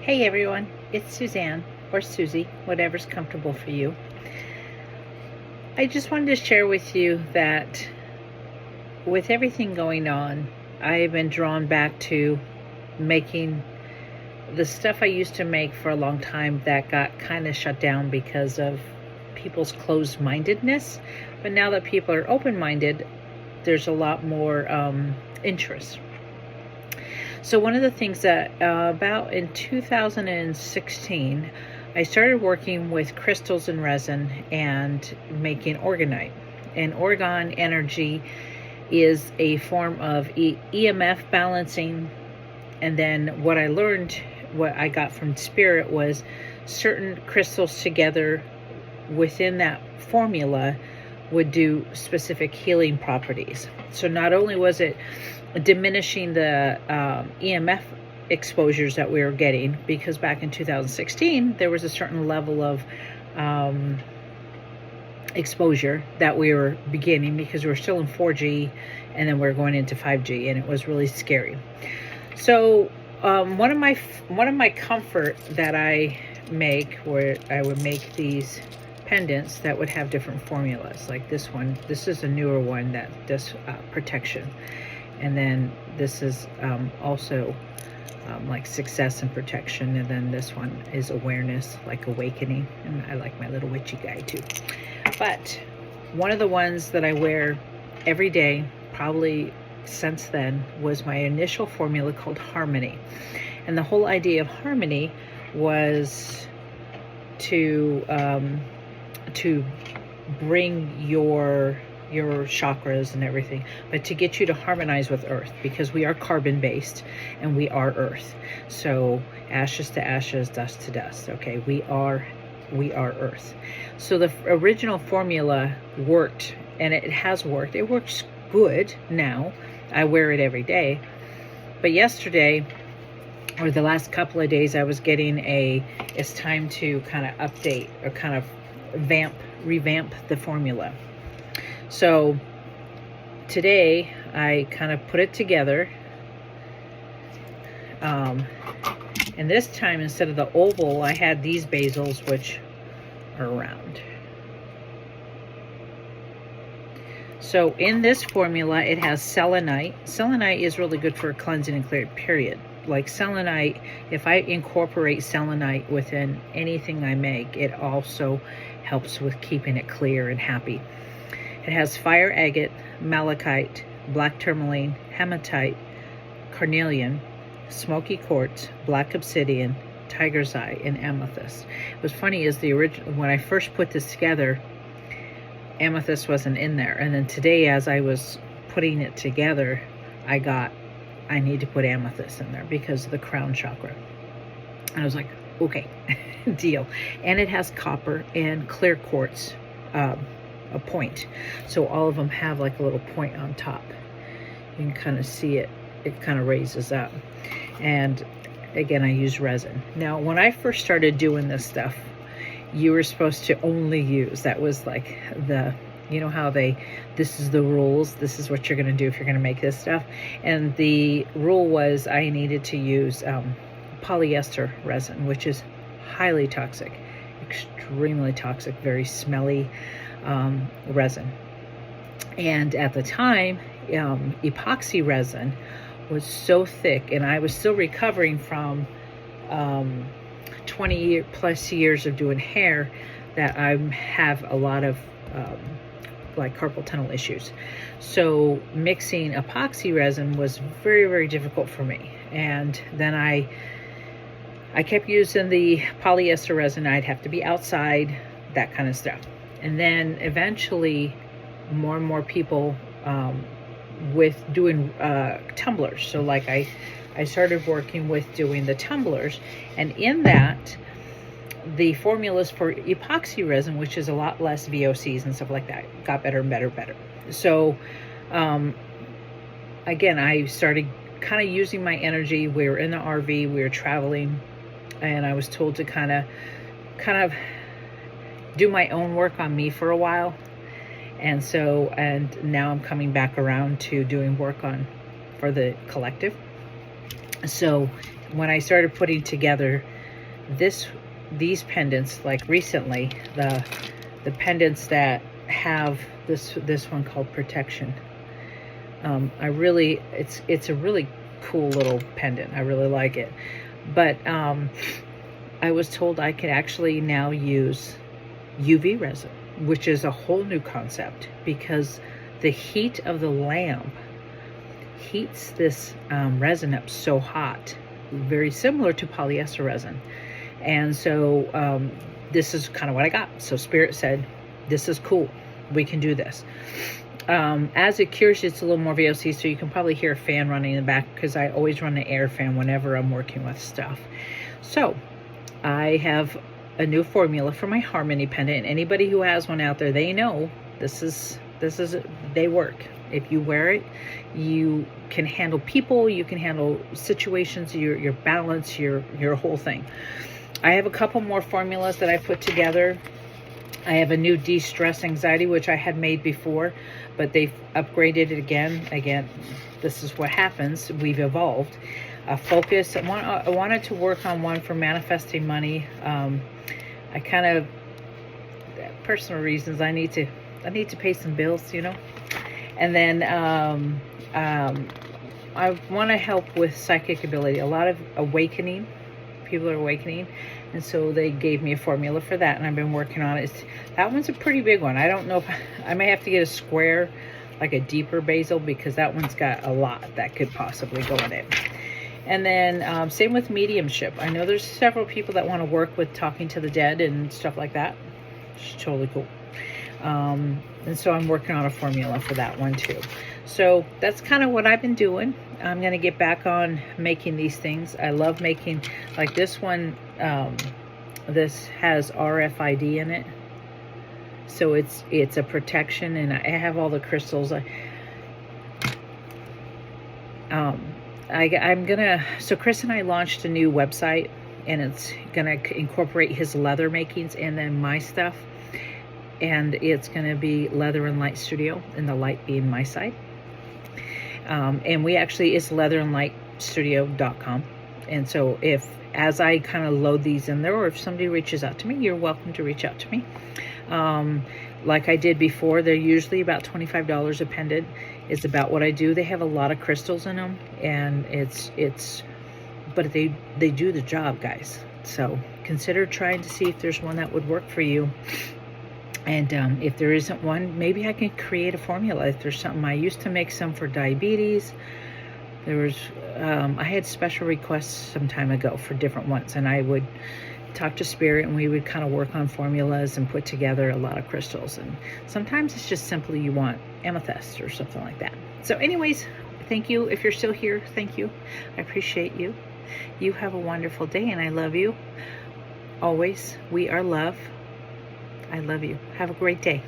Hey everyone, it's Suzanne, or Susie, whatever's comfortable for you. I just wanted to share with you that with everything going on, I've been drawn back to making the stuff I used to make for a long time that got kind of shut down because of people's closed-mindedness. But now that people are open-minded, there's a lot more interest. So one of the things that about in 2016, I started working with crystals and resin and making Orgonite. And Orgon energy is a form of EMF balancing. And then what I learned, what I got from Spirit, was certain crystals together within that formula would do specific healing properties. So not only was it diminishing the EMF exposures that we were getting, because back in 2016 there was a certain level of exposure that we were beginning, because we were still in 4G and then we were going into 5G, and it was really scary. So one of my comfort that I make, where I would make these pendants that would have different formulas, like this one. This is a newer one that does protection, and then this is also like success and protection, and then this one is awareness, like awakening, and I like my little witchy guy too. But one of the ones that I wear every day, probably since then, was my initial formula called Harmony. And the whole idea of Harmony was to bring your chakras and everything, but to get you to harmonize with Earth, because we are carbon based and we are Earth. So ashes to ashes, dust to dust. Okay, we are Earth. So the original formula worked, and it has worked. It works good now. I wear it every day. But yesterday, or the last couple of days, I was getting it's time to kind of update, or kind of revamp the formula. So today I kind of put it together, and this time, instead of the oval, I had these basils, which are round. So in this formula, it has selenite. Selenite is really good for cleansing and clearing, period. Like selenite, if I incorporate selenite within anything I make, it also helps with keeping it clear and happy. It has fire agate, malachite, black tourmaline, hematite, carnelian, smoky quartz, black obsidian, tiger's eye, and amethyst. What's funny is when I first put this together, amethyst wasn't in there. And then today, as I was putting it together, I need to put amethyst in there because of the crown chakra. And I was like, okay, deal. And it has copper and clear quartz, a point. So all of them have like a little point on top. You can kind of see it. It kind of raises up. And again, I use resin. Now, when I first started doing this stuff, you were supposed to only use, that was like you know how this is the rules, this is what you're going to do if you're going to make this stuff. And the rule was I needed to use polyester resin, which is highly toxic, extremely toxic, very smelly resin. And at the time, epoxy resin was so thick, and I was still recovering from 20 plus years of doing hair, that I have a lot of like carpal tunnel issues. So mixing epoxy resin was very, very difficult for me. And then I kept using the polyester resin. I'd have to be outside, that kind of stuff. And then eventually more and more people with doing tumblers. So like I started working with doing the tumblers, and in that, the formulas for epoxy resin, which is a lot less VOCs and stuff like that, got better and better and better. So again, I started kind of using my energy. We were in the RV, we were traveling, and I was told to kind of do my own work on me for a while. And now I'm coming back around to doing work for the collective. So when I started putting together these pendants, like recently, the pendants that have this one called Protection. It's a really cool little pendant. I really like it. But I was told I could actually now use UV resin, which is a whole new concept, because the heat of the lamp heats this resin up so hot, very similar to polyester resin. And so this is kind of what I got. So Spirit said, this is cool, we can do this. As it cures, it's a little more VOC, so you can probably hear a fan running in the back, because I always run an air fan whenever I'm working with stuff. So I have a new formula for my Harmony pendant, and anybody who has one out there, they know they work. If you wear it, you can handle people, you can handle situations, your balance, your whole thing. I have a couple more formulas that I put together. I have a new de-stress anxiety, which I had made before, but they've upgraded it again. This is what happens. We've evolved. Focus. I wanted to work on one for manifesting money. I kind of, personal reasons, I need to pay some bills, you know. And then I want to help with psychic ability. A lot of awakening. People are awakening, and so they gave me a formula for that, and I've been working on it. That one's a pretty big one. I don't know if I may have to get a square, like a deeper basil, because that one's got a lot that could possibly go in it. And then same with mediumship. I know there's several people that want to work with talking to the dead and stuff like that. It's totally cool. And so I'm working on a formula for that one too. So that's kind of what I've been doing. I'm going to get back on making these things. I love making, like this one, this has RFID in it. So it's a protection, and I have all the crystals. So Chris and I launched a new website, and it's going to incorporate his leather makings and then my stuff. And it's going to be Leather and Light Studio, and the light being my side. And it's leatherandlightstudio.com. And so as I kind of load these in there, or if somebody reaches out to me, you're welcome to reach out to me. Like I did before, they're usually about $25 a pendant. It's about what I do. They have a lot of crystals in them, and but they do the job, guys. So consider trying to see if there's one that would work for you. And if there isn't one, maybe I can create a formula. If there's something, I used to make some for diabetes. There was, I had special requests some time ago for different ones, and I would talk to Spirit, and we would kind of work on formulas and put together a lot of crystals. And sometimes it's just simply you want amethyst or something like that. So anyways, thank you. If you're still here, thank you. I appreciate you. You have a wonderful day, and I love you. Always, we are love. I love you. Have a great day.